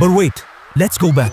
But wait, let's go back.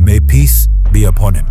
May peace be upon him.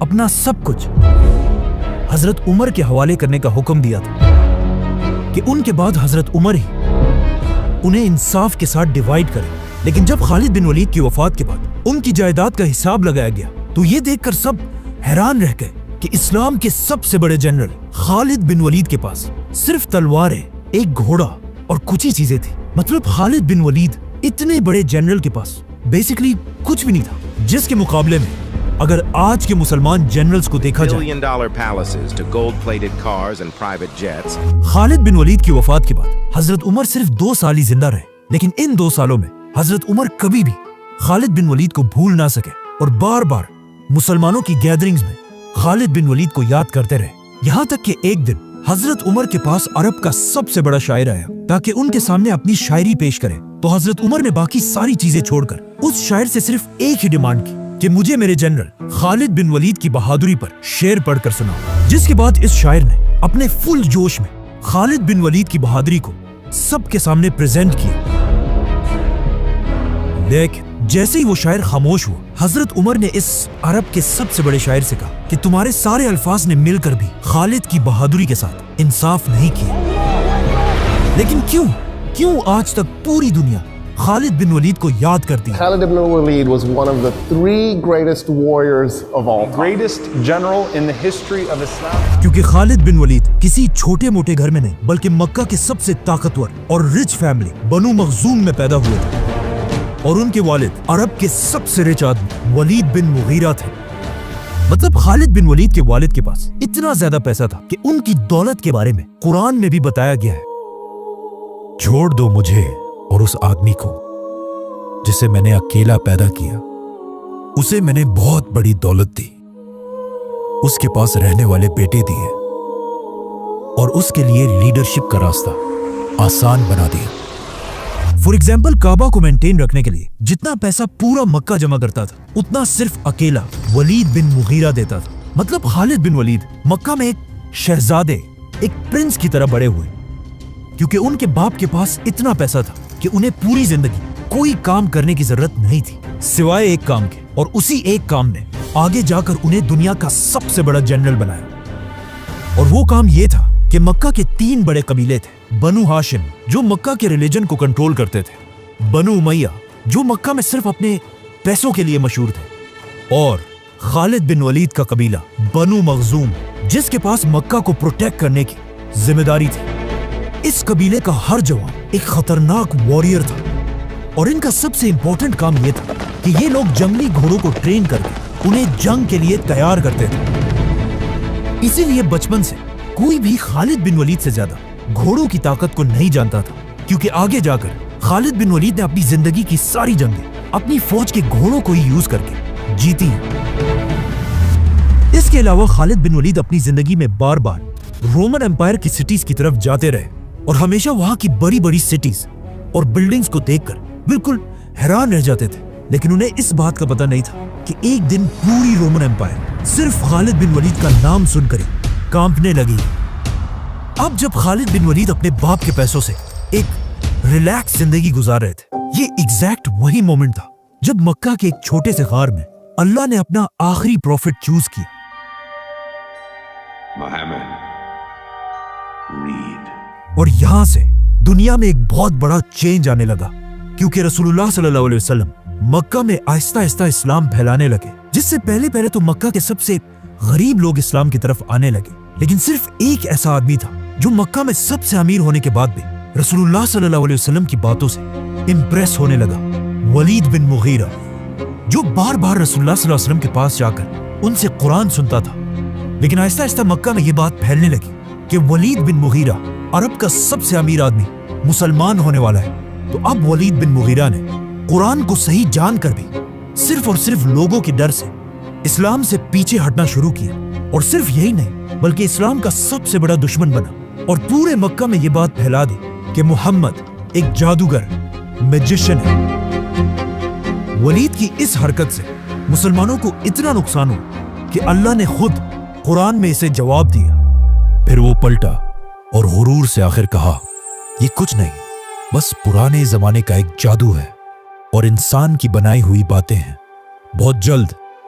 اپنا سب کچھ حضرت عمر کے حوالے کرنے کا حکم دیا تھا کہ ان کے بعد حضرت عمر ہی انہیں انصاف کے ساتھ ڈیوائیڈ کرے. لیکن جب خالد بن ولید کی وفات کے بعد ان کی جائیداد کا حساب لگایا گیا تو یہ دیکھ کر سب حیران رہ گئے کہ اسلام کے سب سے بڑے جنرل خالد بن ولید کے پاس صرف تلواریں، ایک گھوڑا اور کچھ ہی چیزیں تھی. مطلب خالد بن ولید اتنے بڑے جنرل کے پاس بیسیکلی کچھ بھی نہیں تھا، جس کے مقابلے میں اگر آج کے مسلمان جنرلز کو دیکھا جائے، $1 billion palaces to gold-plated cars and private jets. خالد بن ولید کی وفات کے بعد حضرت عمر صرف 2 سال ہی زندہ رہے. لیکن ان 2 سالوں میں حضرت عمر کبھی بھی خالد بن ولید کو بھول نہ سکے اور بار بار مسلمانوں کی گیدرنگز میں خالد بن ولید کو یاد کرتے رہے. یہاں تک کہ ایک دن حضرت عمر کے پاس عرب کا سب سے بڑا شاعر آیا تاکہ ان کے سامنے اپنی شاعری پیش کرے. تو حضرت عمر نے باقی ساری چیزیں چھوڑ کر اس شاعر سے صرف ایک ہی ڈیمانڈ کی کہ مجھے میرے جنرل خالد بن ولید کی بہادری پر شعر پڑھ کر سناؤ. جس کے بعد اس شاعر نے اپنے فل جوش میں خالد بن ولید کی بہادری کو سب کے سامنے پریزنٹ کیا. لیکن جیسے ہی وہ شاعر خاموش ہوا، حضرت عمر نے اس عرب کے سب سے بڑے شاعر سے کہا کہ تمہارے سارے الفاظ نے مل کر بھی خالد کی بہادری کے ساتھ انصاف نہیں کیا. لیکن کیوں آج تک پوری دنیا خالد بن ولید کو یاد کرتی ہے؟ Khalid ibn Walid was one of the 3 greatest warriors of all time. Greatest general in the history of Islam. کیونکہ خالد بن ولید کسی چھوٹے موٹے گھر میں نہیں بلکہ مکہ کے سب سے طاقتور اور رچ فیملی بنو مخزوم میں پیدا ہوئے تھے، اور ان کے والد عرب کے سب سے رچ آدمی ولید بن مغیرہ تھے. مطلب خالد بن ولید کے والد کے پاس اتنا زیادہ پیسہ تھا کہ ان کی دولت کے بارے میں قرآن میں بھی بتایا گیا ہے، چھوڑ دو مجھے اور اس آدمی کو جسے میں نے اکیلا پیدا کیا، اسے میں نے بہت بڑی دولت دی، اس کے پاس رہنے والے بیٹے دیے اور اس کے لیے لیڈرشپ کا راستہ آسان بنا دیا. فور ایگزامپل کعبہ کو مینٹین رکھنے کے لیے جتنا پیسہ پورا مکہ جمع کرتا تھا اتنا صرف اکیلا ولید بن مغیرہ دیتا تھا. مطلب خالد بن ولید مکہ میں ایک شہزادے، ایک پرنس کی طرح بڑے ہوئے کیونکہ ان کے باپ کے پاس اتنا پیسہ تھا کہ انہیں پوری زندگی کوئی کام کرنے کی ضرورت نہیں تھی سوائے ایک کام کے، اور اسی ایک کام نے آگے جا کر انہیں دنیا کا سب سے بڑا جنرل بنایا. اور وہ کام یہ تھا کہ مکہ کے 3 بڑے قبیلے تھے، بنو ہاشم جو مکہ کے ریلیجن کو کنٹرول کرتے تھے، بنو امیہ جو مکہ میں صرف اپنے پیسوں کے لیے مشہور تھے، اور خالد بن ولید کا قبیلہ بنو مخزوم جس کے پاس مکہ کو پروٹیکٹ کرنے کی ذمہ داری تھی. اس قبیلے کا ہر جوان ایک خطرناک واریر تھا، اور ان کا سب سے امپورٹنٹ کام یہ تھا کہ یہ لوگ جنگلی گھوڑوں کو ٹرین کر کے انہیں جنگ کے لیے تیار کرتے تھے. اسی لیے بچپن سے کوئی بھی خالد بن ولید سے زیادہ گھوڑوں کی طاقت کو نہیں جانتا تھا، کیونکہ آگے جا کر خالد بن ولید نے اپنی زندگی کی ساری جنگیں اپنی فوج کے گھوڑوں کو ہی یوز کر کے جیتی ہیں. اس کے علاوہ خالد بن ولید اپنی زندگی میں بار بار رومن امپائر کی سٹیز کی طرف جاتے رہے اور ہمیشہ وہاں کی بڑی بڑی سٹیز اور بلڈنگز کو دیکھ کر بالکل حیران رہ جاتے تھے. لیکن انہیں اس بات کا پتہ نہیں تھا کہ ایک دن پوری رومن امپائر صرف خالد بن ولید کا نام سن کر کانپنے لگی. اب جب خالد بن ولید اپنے باپ کے پیسوں سے ایک ریلیکس زندگی گزار رہے تھے، یہ ایگزیکٹ وہی مومنٹ تھا جب مکہ کے ایک چھوٹے سے غار میں اللہ نے اپنا آخری پروفٹ چوز کیا. Muhammad, read. اور یہاں سے دنیا میں ایک بہت بڑا چینج آنے لگا، کیونکہ رسول اللہ صلی اللہ علیہ وسلم مکہ میں آہستہ آہستہ اسلام پھیلانے لگے، جس سے پہلے تو مکہ کے سب سے غریب لوگ اسلام کی طرف آنے لگے. لیکن صرف ایک ایسا آدمی تھا جو مکہ میں سب سے امیر ہونے کے بعد بھی رسول اللہ صلی اللہ علیہ وسلم کی باتوں سے امپریس ہونے لگا، ولید بن مغیرہ، جو بار بار رسول اللہ صلی اللہ علیہ وسلم کے پاس جا کر ان سے قرآن سنتا تھا. لیکن آہستہ آہستہ مکہ میں یہ بات پھیلنے لگی کہ ولید بن مغیرہ عرب کا سب سے امیر آدمی مسلمان ہونے والا ہے. تو اب ولید بن مغیرہ نے قرآن کو صحیح جان کر بھی صرف اور صرف لوگوں کے ڈر سے اسلام سے پیچھے ہٹنا شروع کیا. اور صرف یہی نہیں بلکہ اسلام کا سب سے بڑا دشمن بنا اور پورے مکہ میں یہ بات پھیلا دی کہ محمد ایک جادوگر، میجیشن ہے. ولید کی اس حرکت سے مسلمانوں کو اتنا نقصان ہوا کہ اللہ نے خود قرآن میں اسے جواب دیا. پھر وہ پلٹا اور غرور سے آخر کہا، یہ کچھ نہیں، بس پرانے زمانے کا ایک جادو ہے اور انسان کی بنائی ہوئی باتیں ہیں. بہت جلد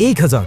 1000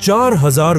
4000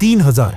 3000,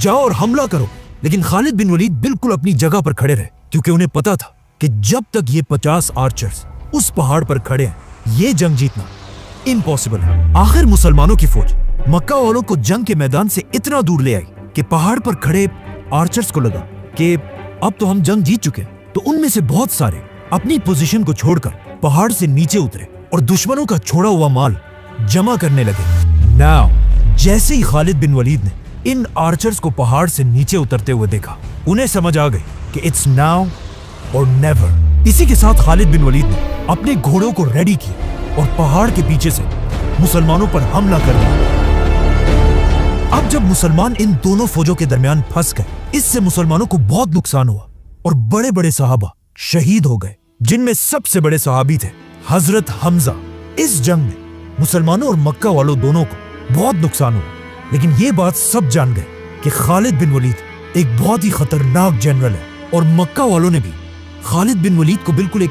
جاؤ اور حملہ کرو. لیکن خالد بن ولید بالکل اپنی جگہ پر کھڑے رہے, کیونکہ انہیں پتا تھا کہ جب تک یہ 50 آرچرز اس پہاڑ پر کھڑے ہیں یہ جنگ جیتنا امپاسبل ہے. آخر مسلمانوں کی فوج مکہ والوں کو جنگ کے میدان سے اتنا دور لے آئی کہ پہاڑ پر کھڑے آرچرز کو لگا کہ اب تو ہم جنگ جیت چکے. تو ان میں سے بہت سارے اپنی پوزیشن کو چھوڑ کر پہاڑ سے نیچے اترے اور دشمنوں کا چھوڑا ہوا مال جمع کرنے لگے. ناؤ جیسے ہی خالد بن ولید نے ان آرچرز کو پہاڑ سے نیچے اترتے ہوئے دیکھا, انہیں سمجھ آ گئی کہ اٹس ناؤ اور نیور. اسی کے ساتھ خالد بن ولید نے اپنے گھوڑوں کو ریڈی کیا اور پہاڑ کے پیچھے سے مسلمانوں پر حملہ کر دیا. اب جب مسلمان ان دونوں فوجوں کے درمیان پھنس گئے, اس سے مسلمانوں کو بہت نقصان ہوا اور بڑے بڑے صحابہ شہید ہو گئے, جن میں سب سے بڑے صحابی تھے حضرت حمزہ. اس جنگ میں مسلمانوں اور مکہ والوں دونوں کو بہت نقصان ہوا, لیکن یہ بات سب جان گئے کہ خالد بن ولید ایک بہت ہی خطرناک جنرل ہے, اور مکہ والوں نے بھی خالد بن ولید کو بالکل ایک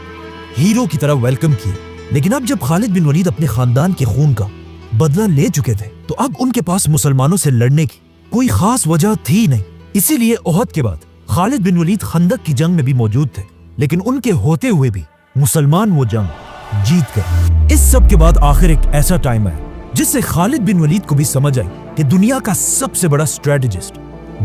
ہیرو کی طرح ویلکم کیا. لیکن اب جب خالد بن ولید اپنے خاندان کے خون کا بدلہ لے چکے تھے تو اب ان کے پاس مسلمانوں سے لڑنے کی کوئی خاص وجہ تھی نہیں. اسی لیے احد کے بعد خالد بن ولید خندق کی جنگ میں بھی موجود تھے, لیکن ان کے ہوتے ہوئے بھی مسلمان وہ جنگ جیت گئے. اس سب کے بعد آخر ایک ایسا ٹائم آیا جس سے خالد بن ولید کو بھی سمجھ آئی کہ دنیا کا سب سے بڑا اسٹریٹجسٹ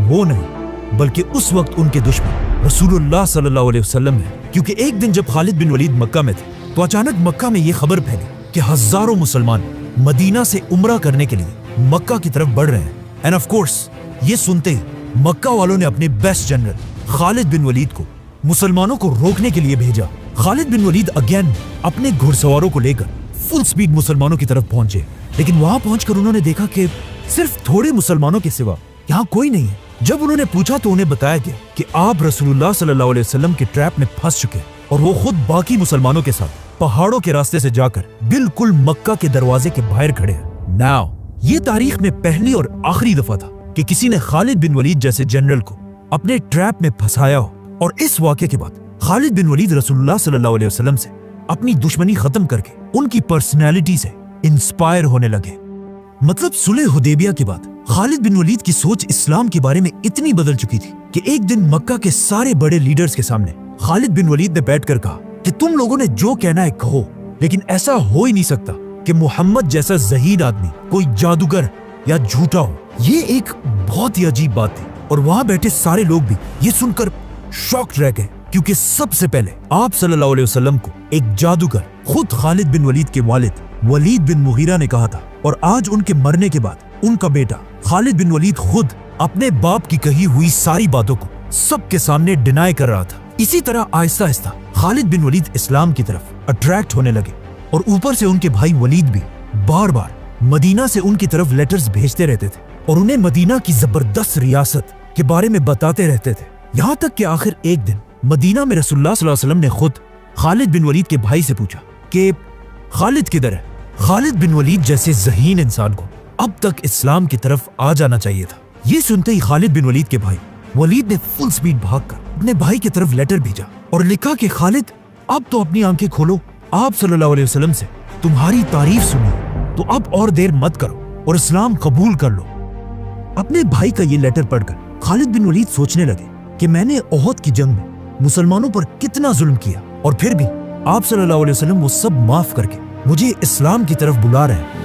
وہ نہیں بلکہ اس وقت ان کے دشمن رسول اللہ صلی اللہ علیہ وسلم ہے. کیونکہ ایک دن جب خالد بن ولید مکہ میں تھے تو اچانک مکہ میں یہ خبر پھیلی کہ ہزاروں مسلمان مدینہ سے عمرہ کرنے کے لیے مکہ کی طرف بڑھ رہے ہیں. اینڈ آف کورس یہ سنتے ہی مکہ والوں نے اپنے بیسٹ جنرل خالد بن ولید کو مسلمانوں کو روکنے کے لیے بھیجا. خالد بن ولید اگین اپنے گھڑ سواروں کو لے کر فل سپیڈ مسلمانوں کی طرف پہنچے, لیکن وہاں پہنچ کر انہوں نے دیکھا کہ صرف تھوڑے مسلمانوں کے سوا یہاں کوئی نہیں ہے. جب انہوں نے پوچھا تو انہیں بتایا گیا کہ آپ رسول اللہ صلی اللہ علیہ وسلم کے ٹریپ میں پھنس چکے اور وہ خود باقی مسلمانوں کے ساتھ پہاڑوں کے راستے سے جا کر بالکل مکہ کے دروازے کے باہر کھڑے ہیں. ناؤ یہ تاریخ میں پہلی اور آخری دفعہ تھا کہ کسی نے خالد بن ولید جیسے جنرل کو اپنے ٹریپ میں پھنسایا ہو, اور اس واقعے کے بعد خالد بن ولید رسول اللہ صلی اللہ علیہ وسلم سے اپنی دشمنی ختم کر کے ان کی پرسنالٹی سے انسپائر ہونے لگے. مطلب صلح حدیبیہ کے بعد خالد بن ولید کی سوچ اسلام کے بارے میں اتنی بدل چکی تھی کہ ایک دن مکہ کے سارے بڑے لیڈرز کے سامنے خالد بن ولید نے بیٹھ کر کہا کہ تم لوگوں نے جو کہنا ہے کہو, لیکن ایسا ہو ہی نہیں سکتا کہ محمد جیسا ذہین آدمی کوئی جادوگر یا جھوٹا ہو. یہ ایک بہت ہی عجیب بات تھی, اور وہاں بیٹھے سارے لوگ بھی یہ سن کر شاکڈ رہ گئے, کیونکہ سب سے پہلے آپ صلی اللہ علیہ وسلم کو ایک جادوگر خود خالد بن ولید کے والد ولید بن مغیرہ نے کہا تھا, اور آج ان کے مرنے کے بعد ان کا بیٹا خالد بن ولید خود اپنے باپ کی کہی ہوئی ساری باتوں کو سب کے سامنے ڈینائی کر رہا تھا. اسی طرح آہستہ آہستہ خالد بن ولید اسلام کی طرف اٹریکٹ ہونے لگے, اور اوپر سے ان کے بھائی ولید بھی بار بار مدینہ سے ان کی طرف لیٹرز بھیجتے رہتے تھے اور انہیں مدینہ کی زبردست ریاست کے بارے میں بتاتے رہتے تھے. یہاں تک کہ آخر ایک دن مدینہ میں رسول اللہ صلی اللہ علیہ وسلم نے خود خالد بن ولید کے بھائی سے پوچھا کہ خالد کدھر ہے. خالد بن ولید جیسے ذہین انسان کو اب تک اسلام کی طرف آ جانا چاہیے تھا. یہ سنتے ہی خالد بن ولید کے بھائی ولید نے فل سپیڈ بھاگ کر اپنے بھائی کی طرف لیٹر بھیجا اور لکھا کہ خالد اب تو اپنی آنکھیں کھولو, آپ صلی اللہ علیہ وسلم سے تمہاری تعریف سنی تو اب اور دیر مت کرو اور اسلام قبول کر لو. اپنے بھائی کا یہ لیٹر پڑھ کر خالد بن ولید سوچنے لگے کہ میں نے احد کی جنگ میں مسلمانوں پر کتنا ظلم کیا, اور پھر بھی آپ صلی اللہ علیہ وسلم وہ سب معاف کر کے مجھے اسلام کی طرف بلا رہے ہیں.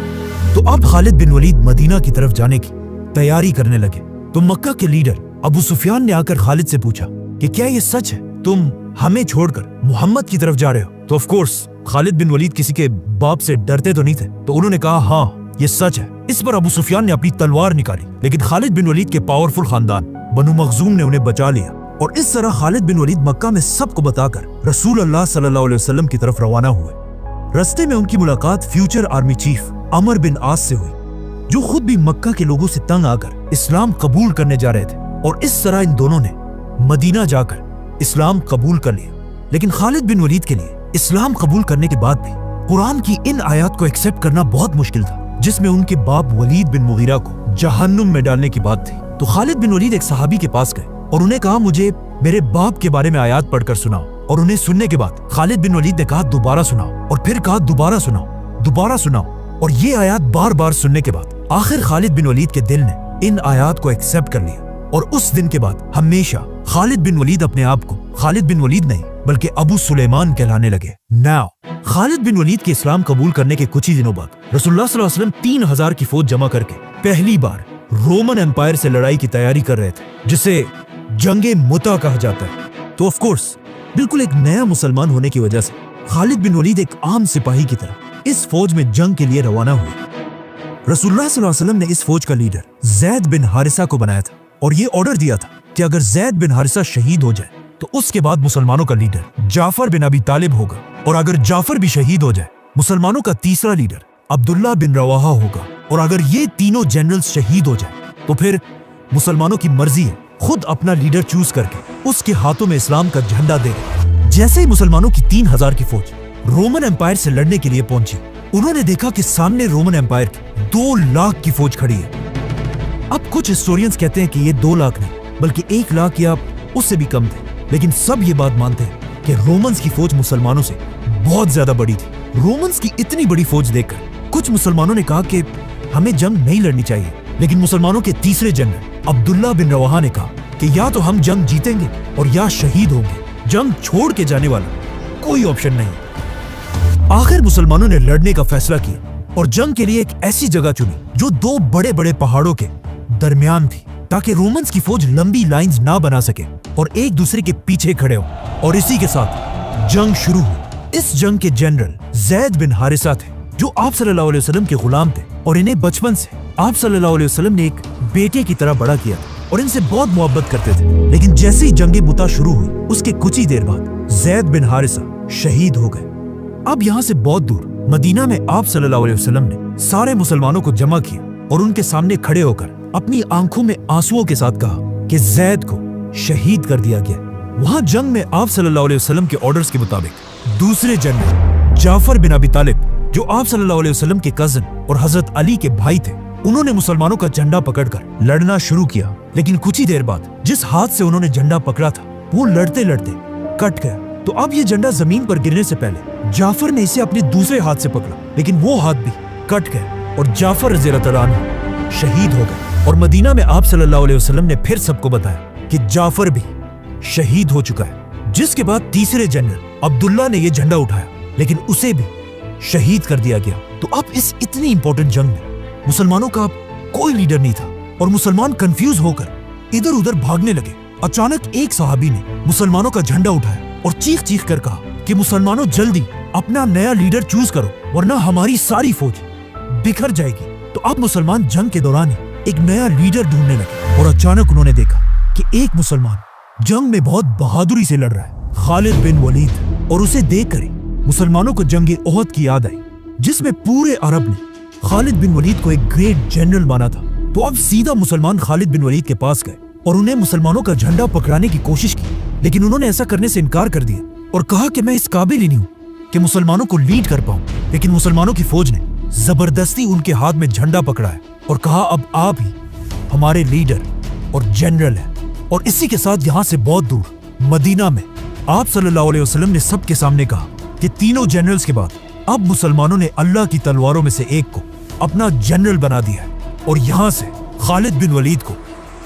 تو اب خالد بن ولید مدینہ کی طرف جانے کی تیاری کرنے لگے. تو مکہ کے لیڈر ابو سفیان نے آ کر خالد سے پوچھا کہ کیا یہ سچ ہے تم ہمیں چھوڑ کر محمد کی طرف جا رہے ہو؟ تو آف کورس خالد بن ولید کسی کے باپ سے ڈرتے تو نہیں تھے, تو انہوں نے کہا ہاں یہ سچ ہے. اس پر ابو سفیان نے اپنی تلوار نکالی, لیکن خالد بن ولید کے پاورفل خاندان بنو مخزوم نے انہیں بچا لیا, اور اس طرح خالد بن ولید مکہ میں سب کو بتا کر رسول اللہ صلی اللہ علیہ وسلم کی طرف روانہ ہوئے. رستے میں ان کی ملاقات فیوچر آرمی چیف عمر بن عاص سے ہوئی, جو خود بھی مکہ کے لوگوں سے تنگ آ کر اسلام قبول کرنے جا رہے تھے, اور اس طرح ان دونوں نے مدینہ جا کر اسلام قبول کر لیا. لیکن خالد بن ولید کے لیے اسلام قبول کرنے کے بعد بھی قرآن کی ان آیات کو ایکسیپٹ کرنا بہت مشکل تھا جس میں ان کے باپ ولید بن مغیرہ کو جہنم میں ڈالنے کی بات تھی. تو خالد بن ولید ایک صحابی کے پاس گئے اور انہیں کہا مجھے میرے باپ کے بارے میں آیات پڑھ کر سناؤ, اور انہیں سننے کے بعد خالد بن ولید نے کہا دوبارہ سناؤ, اور پھر کہا دوبارہ سناؤ, دوبارہ سناؤ, اور یہ آیات بار بار سننے کے بعد آخر خالد بن ولید کے دل نے ان آیات کو ایکسیپٹ کر لیا اور اس دن کے بعد ہمیشہ خالد بن ولید اپنے آپ کو خالد بن ولید نہیں بلکہ ابو سلیمان کہلانے لگے۔ ناؤ خالد بن ولید کے اسلام قبول کرنے کے کچھ ہی دنوں بعد رسول اللہ صلی اللہ علیہ وسلم 3000 کی فوج جمع کر کے پہلی بار رومن امپائر سے لڑائی کی تیاری کر رہے تھے، جسے جنگ متا کہا جاتا ہے۔ تو آف کورس بالکل ایک نیا مسلمان ہونے کی وجہ سے خالد بن ولید ایک عام سپاہی کی طرح اس فوج میں جنگ کے لیے روانہ ہوئے۔ رسول اللہ صلی اللہ علیہ وسلم نے اس فوج کا لیڈر زید بن حارثہ کو بنایا تھا اور یہ آرڈر دیا تھا کہ اگر زید بن حارثہ شہید ہو جائے تو اس کے بعد مسلمانوں کا لیڈر جعفر بن ابی طالب ہوگا، اور اگر جعفر بھی شہید ہو جائے مسلمانوں کا تیسرا لیڈر عبداللہ بن رواحہ ہوگا، اور اگر یہ تینوں جنرلز شہید ہو جائے تو پھر مسلمانوں کی مرضی ہے خود اپنا لیڈر چوز کر کے اس کے ہاتھوں میں اسلام کا جھنڈا دے گا۔ جیسے ہی مسلمانوں کی 3000 کی فوج رومن امپائر سے لڑنے کے لیے پہنچی، انہوں نے دیکھا کہ سامنے رومن امپائر کی 2 لاکھ کی فوج کھڑی ہے۔ اب کچھ ہسٹورینز کہتے ہیں کہ یہ 2 لاکھ نہیں بلکہ 1 لاکھ یا اس سے بھی کم تھے، لیکن سب یہ بات مانتے ہیں کہ رومنز کی فوج مسلمانوں سے بہت زیادہ بڑی تھی۔ رومنز کی اتنی بڑی فوج دیکھ کر کچھ مسلمانوں نے کہا کہ ہمیں جنگ نہیں لڑنی چاہیے، لیکن مسلمانوں کے تیسرے جنرل عبداللہ بن رواحہ نے کہا کہ یا تو ہم جنگ جیتیں گے اور یا شہید ہوں گے، جنگ چھوڑ کے جانے والا کوئی آپشن نہیں۔ آخر مسلمانوں نے لڑنے کا فیصلہ کیا اور جنگ کے لیے ایک ایسی جگہ چنی جو 2 بڑے بڑے پہاڑوں کے درمیان تھی، تاکہ رومنز کی فوج لمبی لائنز نہ بنا سکے اور ایک دوسرے کے پیچھے کھڑے ہو، اور اسی کے ساتھ جنگ شروع ہوئی۔ اس جنگ کے جنرل زید بن حارثہ تھے جو آپ صلی اللہ علیہ وسلم کے غلام تھے، اور انہیں بچپن سے آپ صلی اللہ علیہ وسلم نے ایک بیٹے کی طرح بڑا کیا اور ان سے بہت محبت کرتے تھے۔ لیکن جیسے ہی جنگ متا شروع ہوئی اس کے کچھ ہی دیر بعد زید بن حارثہ شہید ہو گئے۔ اب یہاں سے بہت دور مدینہ میں آپ صلی اللہ علیہ وسلم نے سارے مسلمانوں کو جمع کیا اور ان کے سامنے کھڑے ہو کر اپنی آنکھوں میں آنسوؤں کے ساتھ کہا کہ زید کو شہید کر دیا گیا۔ وہاں جنگ میں آپ صلی اللہ علیہ وسلم کے آرڈرز کے مطابق دوسرے جنرل جعفر بن ابی طالب جو آپ صلی اللہ علیہ وسلم کے کزن اور حضرت علی کے بھائی تھے، انہوں نے مسلمانوں کا جھنڈا پکڑ کر لڑنا شروع کیا، لیکن کچھ ہی دیر بعد جس ہاتھ سے انہوں نے جھنڈا پکڑا تھا وہ لڑتے لڑتے کٹ گیا۔ تو اب یہ جھنڈا زمین پر گرنے سے پہلے جعفر نے اسے اپنے دوسرے ہاتھ سے پکڑا، لیکن وہ ہاتھ بھی کٹ گیا اور جعفر رضی اللہ عنہ شہید ہو گئے۔ اور مدینہ میں آپ صلی اللہ علیہ وسلم نے پھر سب کو بتایا کہ جعفر بھی شہید ہو چکا ہے، جس کے بعد تیسرے جنرل عبداللہ نے یہ جھنڈا اٹھایا لیکن اسے بھی شہید کر دیا گیا۔ تو اب اس اتنی امپورٹنٹ جنگ میں مسلمانوں کا کوئی لیڈر نہیں تھا اور مسلمان کنفیوز ہو کر ادھر ادھر بھاگنے لگے۔ اچانک ایک صحابی نے مسلمانوں کا جھنڈا اٹھایا اور چیخ چیخ کر کہا کہ مسلمانوں جلدی اپنا نیا لیڈر چوز کرو ورنہ ہماری ساری فوج بکھر جائے گی۔ تو اب مسلمان جنگ کے دوران ایک نیا لیڈر ڈھونڈنے لگے اور اچانک انہوں نے دیکھا کہ ایک مسلمان جنگ میں بہت بہادری سے لڑ رہا ہے، خالد بن ولید، اور اسے دیکھ کر مسلمانوں کو جنگ احد کی یاد آئی جس میں پورے عرب نے خالد بن ولید کو ایک گریٹ جنرل مانا تھا۔ تو اب سیدھا مسلمان خالد بن ولید کے پاس گئے اور انہیں مسلمانوں کا جھنڈا پکڑانے کی کوشش کی، لیکن انہوں نے ایسا کرنے سے انکار کر دیا اور کہا کہ میں اس قابل ہی نہیں ہوں کہ مسلمانوں کو لیڈ کر پاؤں۔ لیکن مسلمانوں کی فوج نے زبردستی ان کے ہاتھ میں جھنڈا پکڑا ہے اور کہا اب آپ ہی ہمارے لیڈر اور جنرل ہیں۔ اور اسی کے ساتھ یہاں سے بہت دور مدینہ میں آپ صلی اللہ علیہ وسلم نے سب کے سامنے کہا کہ تینوں جنرلز کے بعد اب مسلمانوں نے اللہ کی تلواروں میں سے ایک کو اپنا جنرل بنا دیا ہے، اور یہاں سے خالد بن ولید کو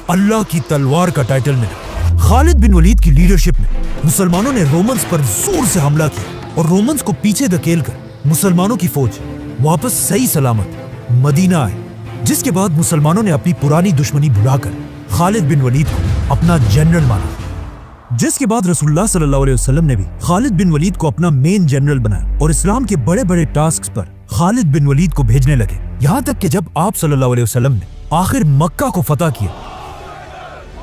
اللہ کی تلوار کا ٹائٹل ملا۔ خالد بن ولید کی لیڈرشپ میں مسلمانوں نے رومنز پر زور سے حملہ کیا اور رومنز کو پیچھے دھکیل کر مسلمانوں کی فوج واپس صحیح سلامت مدینہ آئے، جس کے بعد مسلمانوں نے اپنی پرانی دشمنی بھلا کر خالد بن ولید کو اپنا جنرل مانا، جس کے بعد رسول اللہ صلی اللہ علیہ وسلم نے بھی خالد بن ولید کو اپنا مین جنرل بنایا اور اسلام کے بڑے بڑے ٹاسکس پر خالد بن ولید کو بھیجنے لگے، یہاں تک کہ جب آپ صلی اللہ علیہ وسلم نے آخر مکہ کو فتح کیا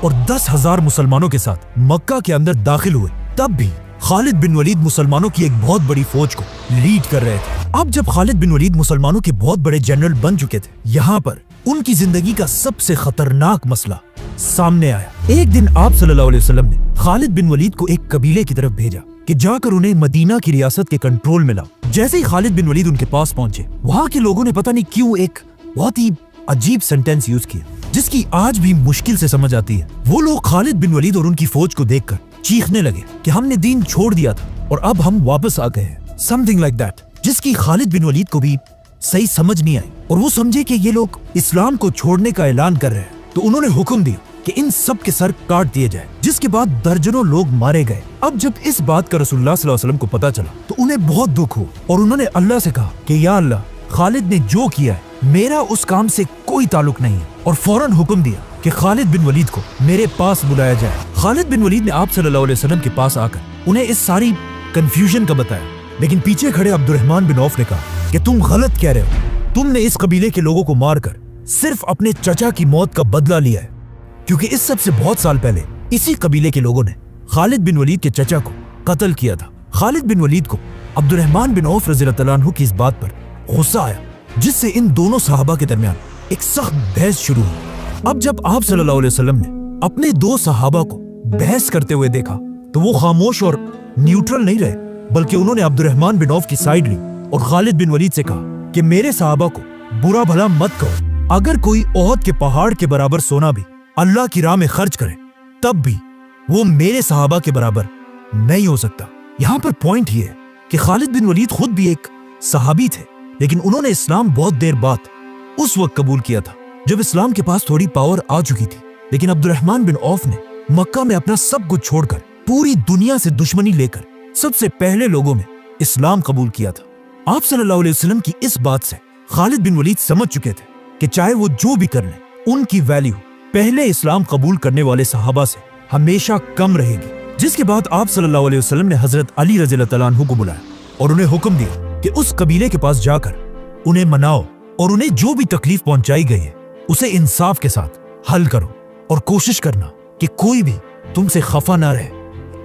اور 10,000 مسلمانوں کے ساتھ مکہ کے اندر داخل ہوئے، تب بھی خالد بن ولید مسلمانوں کی ایک بہت بڑی فوج کو لیڈ کر رہے تھے۔ اب جب خالد بن ولید مسلمانوں کے بہت بڑے جنرل بن چکے تھے، یہاں پر ان کی زندگی کا سب سے خطرناک مسئلہ سامنے آیا۔ ایک دن آپ صلی اللہ علیہ وسلم نے خالد بن ولید کو ایک قبیلے کی طرف بھیجا کہ جا کر انہیں مدینہ کی ریاست کے کنٹرول میں لاؤ۔ جیسے ہی خالد بن ولید ان کے پاس پہنچے، وہاں کے لوگوں نے پتہ نہیں کیوں ایک بہت ہی عجیب سینٹینس یوز کیا جس کی آج بھی مشکل سے سمجھ آتی ہے۔ وہ لوگ خالد بن ولید اور ان کی فوج کو دیکھ کر چیخنے لگے کہ ہم نے دین چھوڑ دیا تھا اور اب ہم واپس آ گئے ہیں، سمتھنگ لائک دیٹ، جس کی خالد بن ولید کو بھی صحیح سمجھ نہیں آئی اور وہ سمجھے کہ یہ لوگ اسلام کو چھوڑنے کا اعلان کر رہے ہیں۔ تو انہوں نے حکم دیا کہ کہ ان سب کے سر کاٹ دیے جائے، جس کے بعد درجنوں لوگ مارے گئے۔ اب جب اس بات کا رسول اللہ صلی اللہ علیہ وسلم کو پتا چلا تو انہیں بہت دکھ ہو اور انہوں نے اللہ سے کہا کہ یا اللہ، خالد نے جو کیا ہے میرا اس کام سے کوئی تعلق نہیں ہے، اور فوراً حکم دیا کہ خالد بن ولید کو میرے پاس بلایا جائے۔ خالد بن ولید نے آپ صلی اللہ علیہ وسلم کے پاس آ کر انہیں اس ساری کنفیوژن کا بتایا، لیکن پیچھے کھڑے عبد الرحمن بن عوف نے کہا کہ تم غلط کہہ رہے ہو، تم نے اس قبیلے کے لوگوں کو مار کر صرف اپنے چچا کی موت کا بدلہ لیا ہے، کیونکہ اس سب سے بہت سال پہلے اسی قبیلے کے لوگوں نے خالد بن ولید کے چچا کو قتل کیا تھا۔ خالد بن ولید کو عبد الرحمن بن عوف رضی اللہ عنہ کی اس بات پر غصہ آیا، جس سے ان دونوں صحابہ کے درمیان ایک سخت بحث شروع ہوئی۔ اب جب آپ صلی اللہ علیہ وسلم نے اپنے دو صحابہ کو بحث کرتے ہوئے دیکھا تو وہ خاموش اور نیوٹرل نہیں رہے، بلکہ انہوں نے عبد الرحمن بن عوف کی سائیڈ لی اور خالد بن ولید سے کہا کہ میرے صحابہ کو برا بھلا مت کہو، اگر کوئی احد کے پہاڑ کے برابر سونا بھی اللہ کی راہ میں خرچ کرے تب بھی وہ میرے صحابہ کے برابر نہیں ہو سکتا۔ یہاں پر پوائنٹ یہ ہے کہ خالد بن ولید خود بھی ایک صحابی تھے، لیکن انہوں نے اسلام بہت دیر بعد اس وقت قبول کیا تھا جب اسلام کے پاس تھوڑی پاور آ چکی تھی، لیکن عبد الرحمن بن عوف نے مکہ میں اپنا سب کچھ چھوڑ کر پوری دنیا سے دشمنی لے کر سب سے پہلے لوگوں میں اسلام قبول کیا تھا۔ آپ صلی اللہ علیہ وسلم کی اس بات سے خالد بن ولید سمجھ چکے تھے کہ چاہے وہ جو بھی کر لیں، ان کی ویلیو پہلے اسلام قبول کرنے والے صحابہ سے ہمیشہ کم رہے گی۔ جس کے بعد آپ صلی اللہ علیہ وسلم نے حضرت علی رضی اللہ عنہ کو بلایا اور انہیں حکم دیا کہ اس قبیلے کے پاس جا کر انہیں مناؤ اور انہیں جو بھی تکلیف پہنچائی گئی ہے اسے انصاف کے ساتھ حل کرو، اور کوشش کرنا کہ کوئی بھی تم سے خفا نہ رہے۔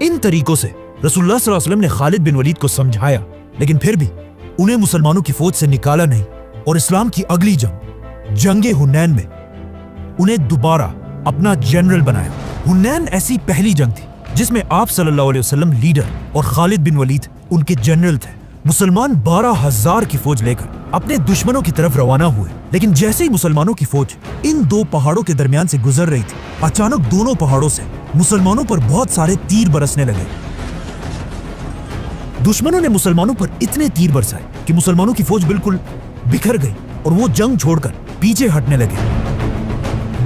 ان طریقوں سے رسول اللہ صلی اللہ علیہ وسلم نے خالد بن ولید کو سمجھایا، لیکن پھر بھی انہیں مسلمانوں کی فوج سے نکالا نہیں، اور اسلام کی اگلی جنگ حنین میں انہیں دوبارہ اپنا جنرل بنایا۔ حنین ایسی پہلی جنگ تھی جس میں آپ صلی اللہ علیہ وسلم لیڈر اور خالد بن ولید ان کے جنرل تھے۔ مسلمان 12,000 کی فوج لے کر اپنے دشمنوں کی طرف روانہ ہوئے، لیکن جیسے ہی مسلمانوں کی فوج ان دو پہاڑوں کے درمیان سے گزر رہی تھی، اچانک دونوں پہاڑوں سے مسلمانوں پر بہت سارے تیر برسنے لگے۔ دشمنوں نے مسلمانوں پر اتنے تیر برسائے کہ مسلمانوں کی فوج بالکل بکھر گئی اور وہ جنگ چھوڑ کر پیچھے ہٹنے لگے۔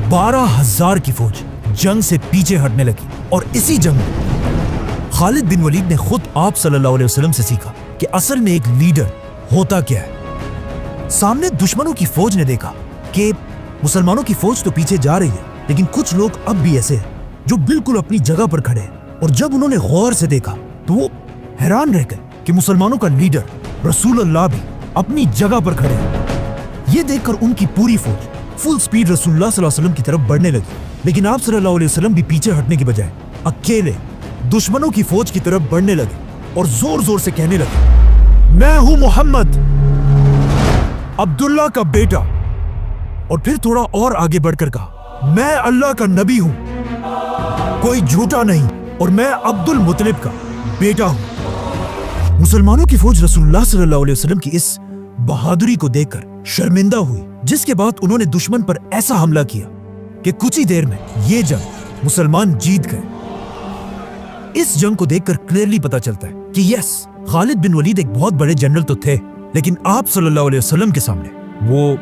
12,000 کی فوج جنگ سے پیچھے ہٹنے لگی، اور اسی جنگ میں خالد بن ولید نے خود آپ صلی اللہ علیہ وسلم سے سیکھا کہ اصل میں ایک لیڈر ہوتا کیا ہے۔ سامنے دشمنوں کی فوج نے دیکھا کہ مسلمانوں کی فوج تو پیچھے جا رہی ہے، لیکن کچھ لوگ اب بھی ایسے ہیں جو بالکل اپنی جگہ پر کھڑے ہیں، اور جب انہوں نے غور سے دیکھا تو وہ حیران رہ گئے کہ مسلمانوں کا لیڈر رسول اللہ بھی اپنی جگہ پر کھڑے ہیں۔ یہ دیکھ کر ان کی پوری فوج فل سپیڈ رسول اللہ صلی اللہ علیہ وسلم کی طرف بڑھنے لگی، لیکن آپ صلی اللہ علیہ وسلم بھی پیچھے ہٹنے کی بجائے اکیلے دشمنوں کی فوج کی طرف بڑھنے لگے اور زور زور سے کہنے لگے، میں ہوں محمد، عبداللہ کا بیٹا، اور پھر تھوڑا اور آگے بڑھ کر کہا، میں اللہ کا نبی ہوں، کوئی جھوٹا نہیں، اور میں عبد المطلب کا بیٹا ہوں۔ مسلمانوں کی فوج رسول اللہ صلی اللہ علیہ وسلم کی اس بہادری کو دیکھ کر شرمندہ ہوئی، جس کے بعد انہوں نے دشمن پر ایسا حملہ کیا کہ کچھ ہی دیر میں یہ جنگ مسلمان جیت گئے۔ اس جنگ کو دیکھ کر کلیئرلی پتا چلتا ہے کہ یس، خالد بن ولید ایک بہت بڑے جنرل تو تھے، لیکن آپ صلی اللہ علیہ وسلم کے سامنے وہ،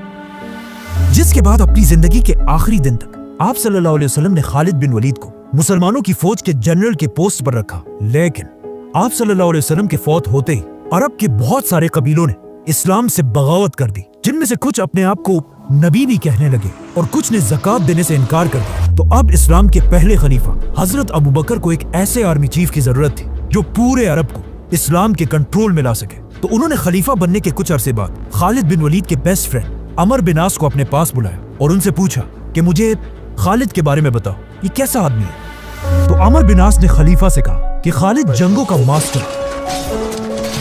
جس کے بعد اپنی زندگی کے آخری دن تک آپ صلی اللہ علیہ وسلم نے خالد بن ولید کو مسلمانوں کی فوج کے جنرل کے پوسٹ پر رکھا، لیکن آپ صلی اللہ علیہ وسلم کے فوت ہوتے ہی عرب کے بہت سارے قبیلوں نے اسلام سے بغاوت کر دی، جن میں سے کچھ اپنے آپ کو نبی بھی کہنے لگے اور کچھ نے زکات دینے سے انکار کر دیا۔ تو اب اسلام کے پہلے خلیفہ حضرت ابو بکر کو ایک ایسے آرمی چیف کی ضرورت تھی جو پورے عرب کو اسلام کے کنٹرول میں لا سکے۔ تو انہوں نے خلیفہ بننے کے کچھ عرصے بعد خالد بن ولید کے بیسٹ فرینڈ عمر بن عاص کو اپنے پاس بلایا اور ان سے پوچھا کہ مجھے خالد کے بارے میں بتاؤ، یہ کیسا آدمی ہے؟ تو عمر بن عاص نے خلیفہ سے کہا کہ خالد جنگوں کا ماسٹر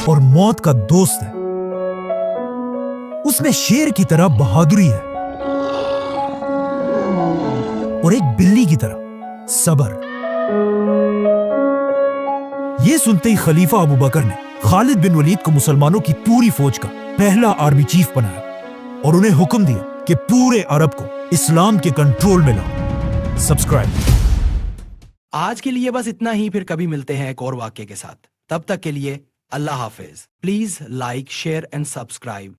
اور موت کا دوست ہے، اس میں شیر کی طرح بہادری ہے اور ایک بلی کی طرح صبر۔ یہ سنتے ہی خلیفہ ابو بکر نے خالد بن ولید کو مسلمانوں کی پوری فوج کا پہلا آرمی چیف بنایا اور انہیں حکم دیا کہ پورے عرب کو اسلام کے کنٹرول میں لاؤ۔ سبسکرائب۔ آج کے لیے بس اتنا ہی، پھر کبھی ملتے ہیں ایک اور واقعے کے ساتھ۔ تب تک کے لیے اللہ حافظ۔ Please like, share and subscribe.